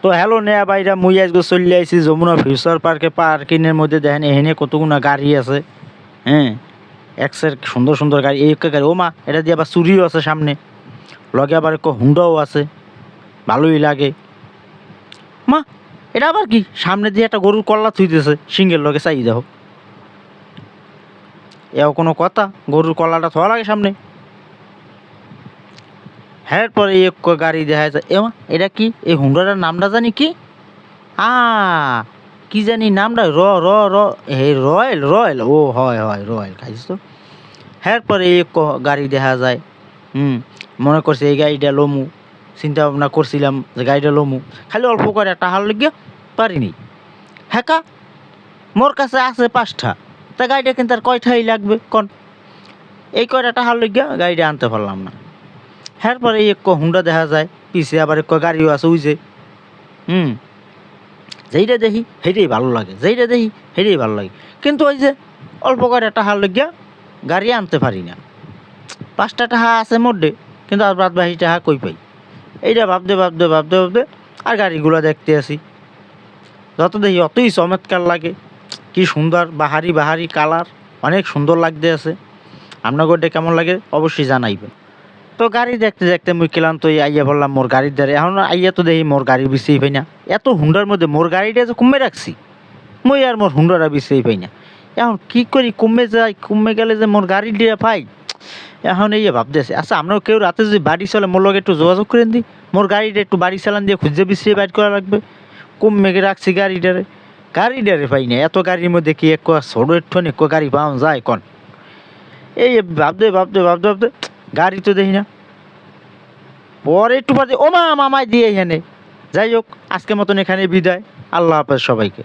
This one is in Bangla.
তো হ্যালো নেয়া বাইরা মুই আজকে চলে আইছি যমুনা ফিউচার পার্কে। পার্কিংয়ের মধ্যে দেখেন এখানে কতগুনা গাড়ি আছে। হ্যাঁ, এক্সের সুন্দর সুন্দর গাড়ি, এই একটা গাড়ি ও মা, এটা দিয়ে আবার চুরিও আছে সামনে, লগে আবার এক হুন্ডাও আছে, ভালোই লাগে। মা, এটা আবার কি সামনে দিয়ে একটা গরুর কল্লা থুইতেছে সিংহের লগে, চাই দেখো এও কোনো কথা, গরুর কল্লাটা থোয়া লাগে সামনে। হ্যাঁ, পরে এক গাড়ি দেখা যায়, এমা এটা কি, এই হুন্ডাটার নামটা জানি কি, আ কি জানি নামটা, র র র হে রয়েল, রয়েল, ও হয় হয় রয়েল খাইছ তো। হ্যাঁ, পরে এক গাড়ি দেখা যায়। মনে করছে এই গাড়িটা লমু, চিন্তা ভাবনা করছিলাম যে গাড়িটা লমু, খালি অল্প করে একটা হাল লেগে পারিনি। হ্যাঁ, মোর কাছে আছে 5টা, তা গাড়িটা কিন্তু আর কয়টাই লাগবে কন, এই কয়টা টাহার লেগে গাড়িটা আনতে পারলাম না। হ্যাঁ, পরে এক হুন্ডা দেখা যায়, পিছে আবার এক গাড়িও আছে ওই যে। যেইটা দেখি সেইটাই ভালো লাগে, যেইটা দেখি সেইটাই ভালো লাগে, কিন্তু ওই যে অল্প করে টাকা লইয়া গাড়ি আনতে পারি না। 5টা টাকা আছে মধ্যে, কিন্তু আর বাদ বাকি টাকা কই পাই। এইটা ভাবতে ভাবতে ভাবতে ভাবতে আর গাড়িগুলো দেখতে আসি, যত দেখি অতই চমৎকার লাগে। কি সুন্দর বাহারি বাহারি কালার, অনেক সুন্দর লাগতে আছে। আপনার গোটা কেমন লাগে অবশ্যই জানাইবেন। তো গাড়ি দেখতে দেখতে মুই ক্লান্ত আইয়া বললাম মোর গাড়ির দ্বারে, এখন আইয়া তো দেখি মোর গাড়ি বিছেই পাই না। এত হুন্ডার মধ্যে মোর গাড়িটা যে কমে রাখছি, মুই আর মোর হুন্ডাটা বিছেই পাই না। এখন কি করি, কমে যাই, কমে গেলে যে মোর গাড়ি দিয়ে পাই, এখন এই ভাবতেছি। আচ্ছা, আপনার কেউ রাতে যদি বাড়ি চলে মোর লগে একটু যোগাযোগ করেন দিই, মোর গাড়িটা একটু বাড়ি চালান দিয়ে খুঁজে বিছিয়ে বাইর করা লাগবে। কমে রাখছি গাড়িটারে পাই না। এত গাড়ির মধ্যে কি এক ছোটো একটু এক গাড়ি পাওয়া যায় কন? এই ভাবতে ভাবতে ভাবতে ভাবতে গাড়ি তো দেখি না। পরে একটু পরে ও মা, মামায় দিয়ে এখানে। যাই হোক, আজকের মতন এখানে বিদায়। আল্লাহ হাফেজ সবাইকে।